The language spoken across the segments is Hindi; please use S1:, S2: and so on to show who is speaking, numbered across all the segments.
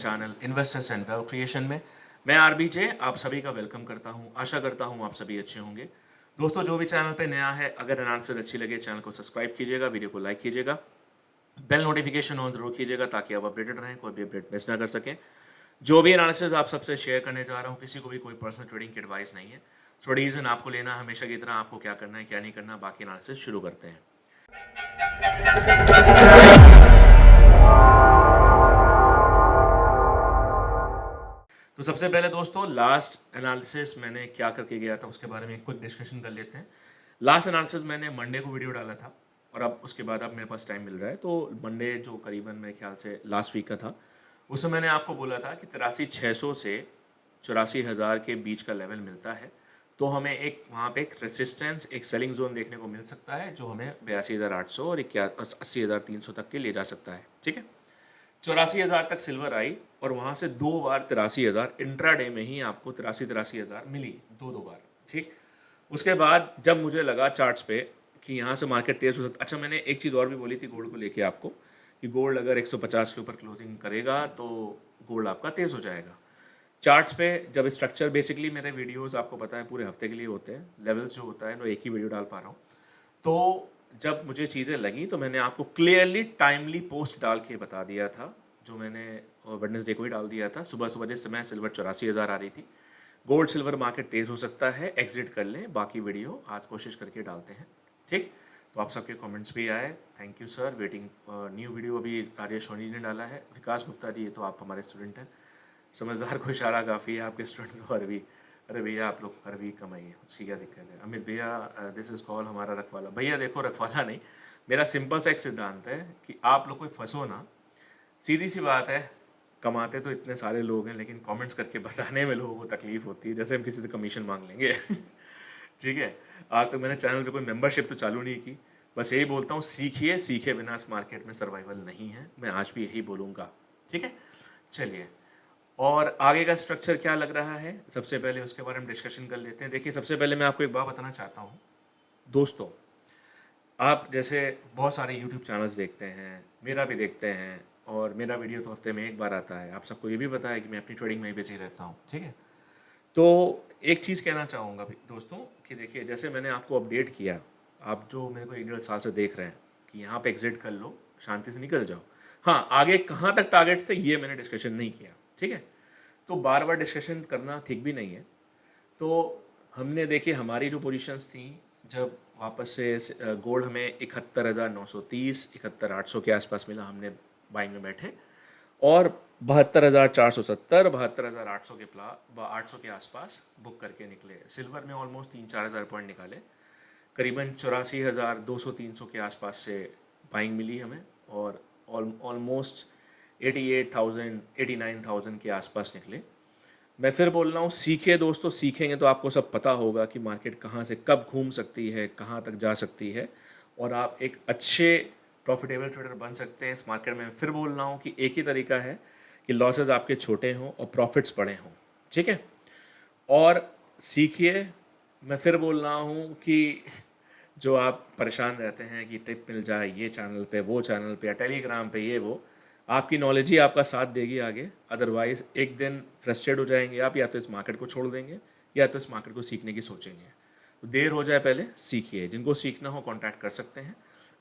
S1: Channel investors and wealth creation में मैं आरबीजे आप सभी का वेलकम करता हूं। आशा करता हूं आप सभी अच्छे होंगे। दोस्तों, जो भी चैनल पे नया है, अगर एनालिसिस अच्छी लगे चैनल को सब्सक्राइब कीजिएगा, वीडियो को लाइक कीजिएगा, बेल नोटिफिकेशन ऑन जरूर कीजिएगा ताकि आप अपडेटेड रहें, कोई भी अपडेट मिस ना कर सकें। जो भी एनालिसिस आप सबसे शेयर करने जा रहा हूँ, किसी को भी कोई पर्सनल ट्रेडिंग की एडवाइस नहीं है। सो रीज़न आपको लेना हमेशा की तरह, आपको क्या करना है क्या नहीं करना। बाकी एनालिसिस शुरू करते हैं। तो सबसे पहले दोस्तों, लास्ट एनालिसिस मैंने क्या करके गया था उसके बारे में एक क्विक डिस्कशन कर लेते हैं। लास्ट एनालिसिस मैंने मंडे को वीडियो डाला था और अब उसके बाद अब मेरे पास टाइम मिल रहा है, तो मंडे जो करीबन मेरे ख्याल से लास्ट वीक का था, उसमें मैंने आपको बोला था कि 83,600 से 84,000 के बीच का लेवल मिलता है, तो हमें एक वहाँ पे एक रेसिस्टेंस, एक सेलिंग जोन देखने को मिल सकता है जो हमें 82,800 और 80,300 तक के ले जा सकता है। ठीक है, 84,000 तक सिल्वर आई और वहाँ से 2 बार 83,000 इंट्राडे में ही आपको 83,000 मिली, दो बार। ठीक, उसके बाद जब मुझे लगा चार्ट्स पे कि यहाँ से मार्केट तेज हो सकता। अच्छा, मैंने एक चीज़ और भी बोली थी गोल्ड को लेके आपको कि गोल्ड अगर 150 के ऊपर क्लोजिंग करेगा तो गोल्ड आपका तेज हो जाएगा। चार्ट्स पे जब स्ट्रक्चर, बेसिकली मेरे वीडियोस आपको पता है पूरे हफ्ते के लिए होते हैं, लेवल्स जो होता है वो एक ही वीडियो डाल पा रहा हूँ। तो जब मुझे चीज़ें लगी तो मैंने आपको क्लियरली टाइमली पोस्ट डाल के बता दिया था, जो मैंने वेडनेसडे को ही डाल दिया था। सुबह सुबह जिस समय सिल्वर 84,000 आ रही थी, गोल्ड सिल्वर मार्केट तेज़ हो सकता है, एग्जिट कर लें। बाकी वीडियो आज कोशिश करके डालते हैं। ठीक, तो आप सबके कमेंट्स भी आए, thank you sir. Waiting new video अभी राजेश सोनी ने डाला है। विकास गुप्ता जी, ये तो आप हमारे स्टूडेंट हैं। समझदार को इशारा काफ़ी है, आपके स्टूडेंट तो अरवी। अरे भैया, आप लोग अरवी कमाइए, उसकी क्या दिक्कत है। अमित भैया, दिस इज़ कॉल हमारा रखवाला। भैया देखो, रखवाला नहीं, मेरा सिंपल सा एक सिद्धांत है कि आप लोग कोई फंसो ना। सीधी सी बात है, कमाते तो इतने सारे लोग हैं, लेकिन कमेंट्स करके बताने में लोगों को तकलीफ होती है, जैसे हम किसी से कमीशन मांग लेंगे। ठीक है, आज तक मैंने चैनल पे कोई मेंबरशिप तो चालू नहीं की। बस यही बोलता हूँ, सीखिए, सीखे बिना इस मार्केट में सर्वाइवल नहीं है। मैं आज भी यही बोलूँगा। ठीक है, चलिए, और आगे का स्ट्रक्चर क्या लग रहा है सबसे पहले उसके बारे में डिस्कशन कर लेते हैं। देखिए, सबसे पहले मैं आपको एक बात बताना चाहता हूँ दोस्तों। आप जैसे बहुत सारे यूट्यूब चैनल्स देखते हैं, मेरा भी देखते हैं, और मेरा वीडियो तो हफ्ते में एक बार आता है। आप सबको ये भी पता है कि मैं अपनी ट्रेडिंग में ही बिजी रहता हूँ। ठीक है, तो एक चीज़ कहना चाहूँगा दोस्तों कि देखिए, जैसे मैंने आपको अपडेट किया, आप जो मेरे को 1-1.5 साल से देख रहे हैं कि यहाँ पे एग्जिट कर लो, शांति से निकल जाओ। हाँ, आगे कहाँ तक टारगेट्स थे ये मैंने डिस्कशन नहीं किया। ठीक है, तो बार बार डिस्कशन करना ठीक भी नहीं है। तो हमने, देखिए, हमारी जो पोजीशंस थी, जब वापस से गोल्ड हमें 71,930, 71,800 के आसपास मिला, हमने बाइंग में बैठे, और 72,470, 72,800 के 800 के आसपास बुक करके निकले। सिल्वर में ऑलमोस्ट 3-4 हज़ार पॉइंट निकाले, करीबन 84,200-300 के आसपास से बाइंग मिली हमें, और ऑलमोस्ट 88,000 89,000 के आसपास निकले। मैं फिर बोल रहा हूँ, सीखिए दोस्तों, सीखेंगे तो आपको सब पता होगा कि मार्केट कहाँ से कब घूम सकती है, कहाँ तक जा सकती है, और आप एक अच्छे प्रॉफिटेबल ट्रेडर बन सकते हैं इस मार्केट में। मैं फिर बोल रहा हूँ कि एक ही तरीका है कि लॉसेस आपके छोटे हों और प्रॉफिट्स बड़े हों। ठीक है, और सीखिए। मैं फिर बोल रहा हूँ कि जो आप परेशान रहते हैं कि टिप मिल जाए ये चैनल पे, वो चैनल पे, या टेलीग्राम पे, ये वो, आपकी नॉलेज ही आपका साथ देगी आगे। अदरवाइज एक दिन फ्रस्ट्रेट हो जाएंगे आप, या तो इस मार्केट को छोड़ देंगे या तो इस मार्केट को सीखने की सोचेंगे। तो देर हो जाए पहले सीखिए। जिनको सीखना हो कांटेक्ट कर सकते हैं।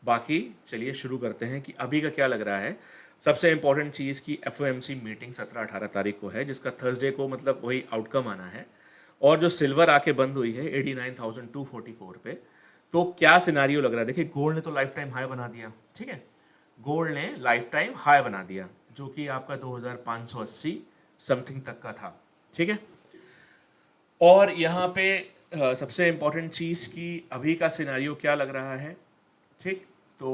S1: बाकी चलिए शुरू करते हैं कि अभी का क्या लग रहा है। सबसे इंपॉर्टेंट चीज़ की FOMC मीटिंग 17-18 तारीख को है, जिसका थर्सडे को मतलब वही आउटकम आना है। और जो सिल्वर आके बंद हुई है 89,244 पे, तो क्या सिनारियो लग रहा है। देखिए, गोल्ड ने तो लाइफ टाइम हाई बना दिया। ठीक है, गोल्ड ने लाइफ टाइम हाई बना दिया, जो कि आपका 2,580 समथिंग तक का था। ठीक है, और यहाँ पे सबसे इम्पोर्टेंट चीज़ की अभी का सिनारियो क्या लग रहा है। ठीक, तो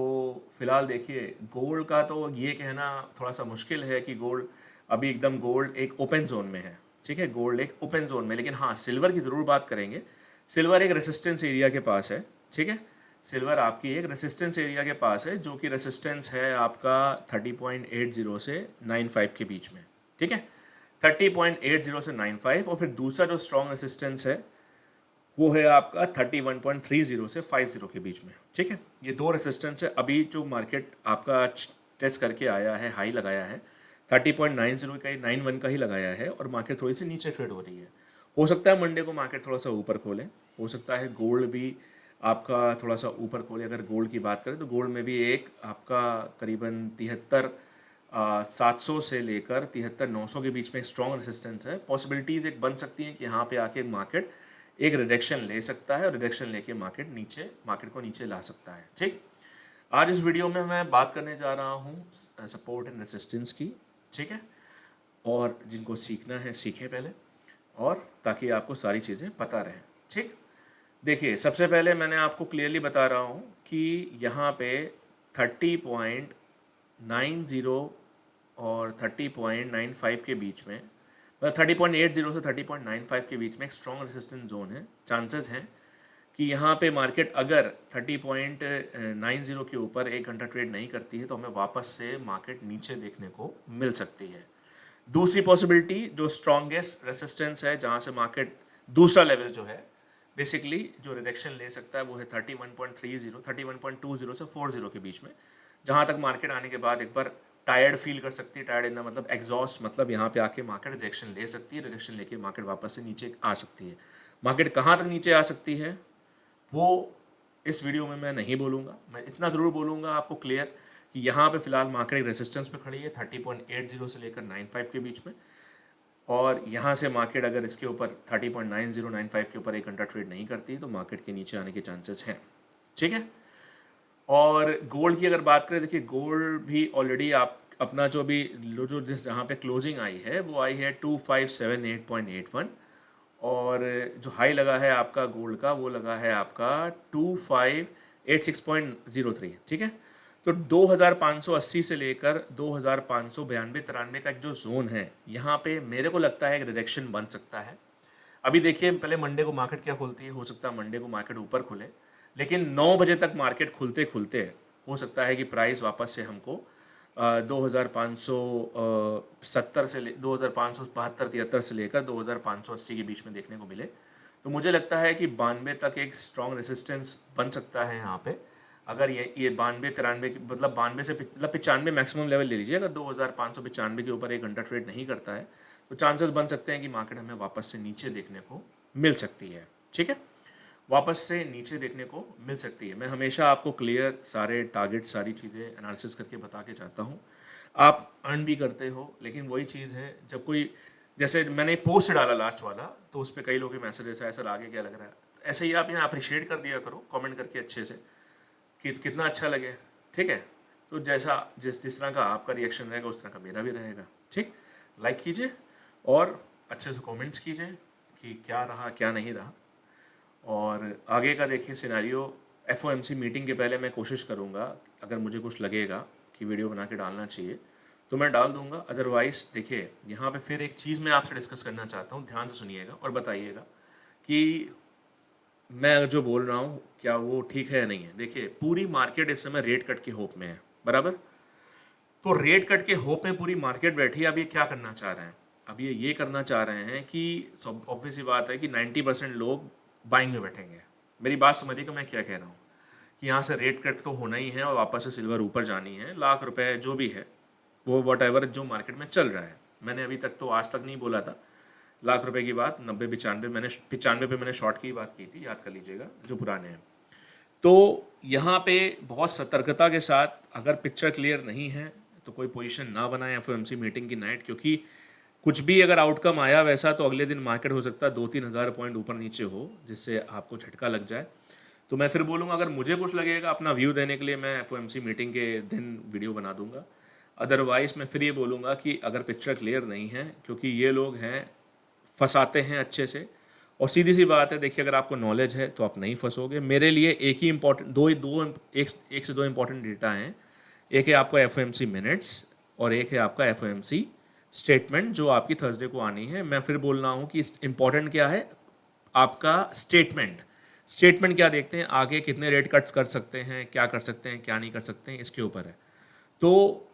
S1: फिलहाल देखिए, गोल्ड का तो ये कहना थोड़ा सा मुश्किल है कि गोल्ड अभी एकदम, गोल्ड एक ओपन जोन में है। ठीक है, गोल्ड एक ओपन जोन में, लेकिन हाँ, सिल्वर की ज़रूर बात करेंगे। सिल्वर एक रेसिस्टेंस एरिया के पास है। ठीक है, सिल्वर आपकी एक रेसिस्टेंस एरिया के पास है, जो कि रेसिस्टेंस है आपका 30.80 से 95 के बीच में। ठीक है, 30.80 से 95, और फिर दूसरा जो स्ट्रॉन्ग रेसिस्टेंस है वो है आपका 31.30 से 50 के बीच में। ठीक है, ये दो रेसिस्टेंस है। अभी जो मार्केट आपका टेस्ट करके आया है, हाई लगाया है 30.90 का ही 91 का ही लगाया है और मार्केट थोड़ी सी नीचे ट्रेड हो रही है। हो सकता है मंडे को मार्केट थोड़ा सा ऊपर खोले, हो सकता है गोल्ड भी आपका थोड़ा सा ऊपर खोले। अगर गोल्ड की बात करें तो गोल्ड में भी एक आपका करीबन 73,700 से लेकर 73,900 के बीच में एक स्ट्रॉन्ग रेसिस्टेंस है। पॉसिबिलिटीज़ एक बन सकती हैं कि यहाँ पे आके मार्केट एक रिडक्शन ले सकता है और रिडक्शन लेके मार्केट को नीचे ला सकता है। ठीक, आज इस वीडियो में मैं बात करने जा रहा हूँ सपोर्ट एंड रेसिस्टेंस की। ठीक है, और जिनको सीखना है सीखें पहले, और ताकि आपको सारी चीज़ें पता रहें। ठीक, देखिए सबसे पहले मैंने आपको क्लियरली बता रहा हूँ कि यहाँ पे 30.90 और 30.95 के बीच में, मतलब 30.80 से 30.95 के बीच में एक स्ट्रॉन्ग रेसिस्टेंस जोन है। चांसेस हैं कि यहाँ पे मार्केट अगर 30.90 के ऊपर 1 घंटा ट्रेड नहीं करती है तो हमें वापस से मार्केट नीचे देखने को मिल सकती है। दूसरी पॉसिबिलिटी जो स्ट्रॉन्गेस्ट रेसिस्टेंस है, जहाँ से मार्केट दूसरा लेवल जो है बेसिकली जो रिडक्शन ले सकता है वो है 31.30, 31.20 से 40 के बीच में, जहाँ तक मार्केट आने के बाद एक बार टायर्ड फील कर सकती है। टायर्ड इन द मतलब एग्जॉस्ट, मतलब यहाँ पे आके मार्केट रिडक्शन ले सकती है। रिडक्शन लेके मार्केट वापस से नीचे आ सकती है। मार्केट कहाँ तक नीचे आ सकती है वो इस वीडियो में मैं नहीं बोलूँगा। मैं इतना ज़रूर बोलूँगा आपको क्लियर कि यहाँ पे फिलहाल मार्केट एक रेसिस्टेंस पे खड़ी है 30.80 से लेकर 95 के बीच में, और यहाँ से मार्केट अगर इसके ऊपर 30.90 95 के ऊपर 1 घंटा ट्रेड नहीं करती तो मार्केट के नीचे आने के चांसेस हैं। ठीक है, और गोल्ड की अगर बात करें, देखिए गोल्ड भी ऑलरेडी आप अपना जो भी जो जिस जहाँ पे क्लोजिंग आई है वो आई है 2578.81, और जो हाई लगा है आपका गोल्ड का वो लगा है आपका 2586.03। ठीक है, तो 2580 से लेकर 2592-93 का एक जो जोन है, यहाँ पे मेरे को लगता है एक रिडक्शन बन सकता है। अभी देखिए पहले मंडे को मार्केट क्या खुलती है, हो सकता है मंडे को मार्केट ऊपर खुले, लेकिन 9 बजे तक मार्केट खुलते खुलते हो सकता है कि प्राइस वापस से हमको 2570 से 2572-73 से लेकर 2580 के बीच में देखने को मिले। तो मुझे लगता है कि 92 तक एक स्ट्रॉन्ग रेसिस्टेंस बन सकता है यहाँ पे। अगर ये 92-93 मतलब 92 से मतलब 95 मैक्सिमम लेवल ले लीजिए। अगर 2595 के ऊपर 1 घंटा ट्रेड नहीं करता है तो चांसेस बन सकते हैं कि मार्केट हमें वापस से नीचे देखने को मिल सकती है। ठीक है, वापस से नीचे देखने को मिल सकती है। मैं हमेशा आपको क्लियर सारे टारगेट सारी चीज़ें एनालिसिस करके बता के चाहता हूँ। आप अर्न भी करते हो, लेकिन वही चीज़ है जब कोई, जैसे मैंने पोस्ट डाला लास्ट वाला तो उस पर कई लोगों के मैसेज ऐसा सर आगे क्या लग रहा है, ऐसे ही आप यहाँ अप्रिशिएट कर दिया करो कमेंट करके अच्छे से कि कितना अच्छा लगे। ठीक है, तो जैसा जिस तरह का आपका रिएक्शन रहेगा उस तरह का मेरा भी रहेगा। ठीक, लाइक कीजिए और अच्छे से कमेंट्स कीजिए कि क्या रहा क्या नहीं रहा, और आगे का देखिए सिनेरियो। FOMC मीटिंग के पहले मैं कोशिश करूँगा, अगर मुझे कुछ लगेगा कि वीडियो बना के डालना चाहिए तो मैं डाल दूँगा। अदरवाइज़ देखिए यहाँ पे फिर एक चीज़ मैं आपसे डिस्कस करना चाहता हूँ, ध्यान से सुनिएगा और बताइएगा कि मैं जो बोल रहा हूँ क्या वो ठीक है या नहीं है। देखिए पूरी मार्केट इस समय रेट कट के होप में है, बराबर। तो रेट कट के होप में पूरी मार्केट बैठी है। अब ये क्या करना चाह रहे हैं, अब ये करना चाह रहे हैं कि सब ऑब्वियस बात है कि 90% लोग बाइंग में बैठेंगे। मेरी बात समझिए कि मैं क्या कह रहा हूँ कि यहाँ से रेट कट तो होना ही है और वापस से सिल्वर ऊपर जानी है। लाख रुपए जो भी है वो वट जो मार्केट में चल रहा है, मैंने अभी तक तो आज तक नहीं बोला था लाख रुपए की बात। 90-95 मैंने 95 पे मैंने शॉर्ट की बात की थी, याद कर लीजिएगा जो पुराने हैं। तो यहाँ पे बहुत सतर्कता के साथ, अगर पिक्चर क्लियर नहीं है तो कोई पोजीशन ना बनाए FOMC मीटिंग की नाइट, क्योंकि कुछ भी अगर आउटकम आया वैसा तो अगले दिन मार्केट हो सकता है 2-3 हज़ार पॉइंट ऊपर नीचे हो, जिससे आपको झटका लग जाए। तो मैं फिर बोलूँगा अगर मुझे कुछ लगेगा अपना व्यू देने के लिए मैं FOMC मीटिंग के दिन वीडियो बना दूंगा। अदरवाइज़ मैं फिर ये बोलूँगा कि अगर पिक्चर क्लियर नहीं है, क्योंकि ये लोग हैं फंसाते हैं अच्छे से, और सीधी सी बात है देखिए अगर आपको नॉलेज है तो आप नहीं फंसोगे। मेरे लिए एक ही इम्पॉर्टेंट एक से दो इम्पॉर्टेंट डेटा हैं। एक है आपका FOMC मिनट्स और एक है आपका FOMC स्टेटमेंट जो आपकी थर्सडे को आनी है। मैं फिर बोल रहा हूँ कि इम्पॉर्टेंट क्या है आपका स्टेटमेंट क्या देखते हैं, आगे कितने रेट कट्स कर सकते हैं, क्या कर सकते हैं क्या नहीं कर सकते हैं, इसके ऊपर है। तो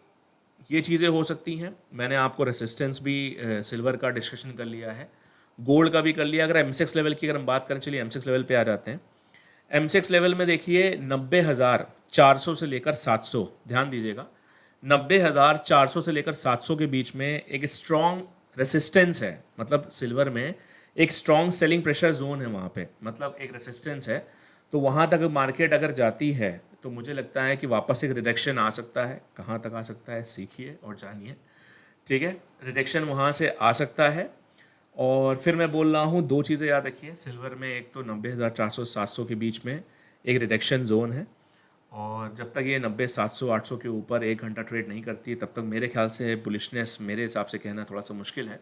S1: ये चीज़ें हो सकती हैं। मैंने आपको रेसिस्टेंस भी सिल्वर का डिस्कशन कर लिया है, गोल्ड का भी कर लिया। अगर MCX लेवल की अगर हम बात करें, चलिए MCX लेवल पे आ जाते हैं। MCX लेवल में देखिए 90,400 से लेकर 700, ध्यान दीजिएगा 90,400 से लेकर 700 के बीच में एक स्ट्रॉन्ग रेसिस्टेंस है, मतलब सिल्वर में एक स्ट्रॉन्ग सेलिंग प्रेशर जोन है वहाँ पे, मतलब एक रेसिस्टेंस है। तो वहाँ तक मार्केट अगर जाती है तो मुझे लगता है कि वापस एक रिडक्शन आ सकता है। कहाँ तक आ सकता है सीखिए और जानिए, ठीक है। रिडक्शन वहाँ से आ सकता है। और फिर मैं बोल रहा हूँ, दो चीज़ें याद रखिए सिल्वर में, एक तो 90,400 700 के बीच में एक रिडक्शन जोन है, और जब तक ये 90 700 800 के ऊपर 1 घंटा ट्रेड नहीं करती है तब तक मेरे ख्याल से बुलिशनेस मेरे हिसाब से कहना थोड़ा सा मुश्किल है।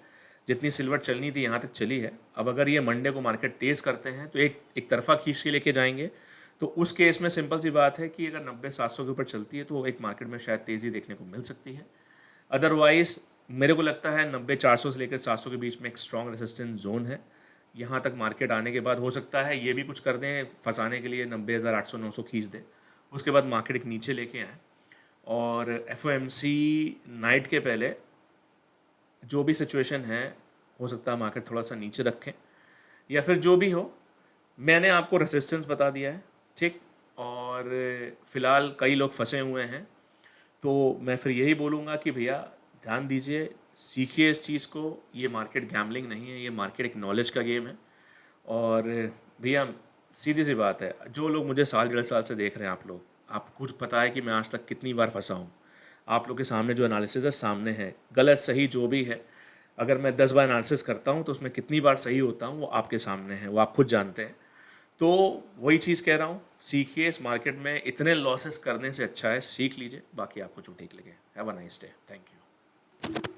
S1: जितनी सिल्वर चलनी थी यहाँ तक चली है। अब अगर ये मंडे को मार्केट तेज़ करते हैं तो एक तरफा खींच के लेके जाएंगे, तो उस केस में सिंपल सी बात है कि अगर 90 700 के ऊपर चलती है तो एक मार्केट में शायद तेज़ी देखने को मिल सकती है। अदरवाइज़ मेरे को लगता है 90 400 से लेकर 700 के बीच में एक स्ट्रॉन्ग रेसिस्टेंस जोन है। यहाँ तक मार्केट आने के बाद हो सकता है ये भी कुछ कर दें फंसाने के लिए, 90,800 900 खींच दें, उसके बाद मार्केट एक नीचे लेके आए। और एफओएमसी नाइट के पहले जो भी सिचुएशन है, हो सकता है मार्केट थोड़ा सा नीचे रखें, या फिर जो भी हो, मैंने आपको रेसिस्टेंस बता दिया है, ठीक। और फ़िलहाल कई लोग फंसे हुए हैं, तो मैं फिर यही बोलूँगा कि भैया ध्यान दीजिए, सीखिए इस चीज़ को। ये मार्केट गैम्बलिंग नहीं है, ये मार्केट एक नॉलेज का गेम है। और भैया सीधी सी बात है, जो लोग मुझे साल 1.5 साल से देख रहे हैं, आप लोग, आपको कुछ पता है कि मैं आज तक कितनी बार फंसा हूँ। आप लोग के सामने जो एनालिसिस है सामने है, गलत सही जो भी है, अगर मैं 10 बार एनालिसिस करता हूँ तो उसमें कितनी बार सही होता हूँ वो आपके सामने है, वो आप खुद जानते हैं। तो वही चीज़ कह रहा हूँ, सीखिए। इस मार्केट में इतने लॉसेस करने से अच्छा है सीख लीजिए, बाकी आपको जो ठीक लगे। Have a nice day, thank you.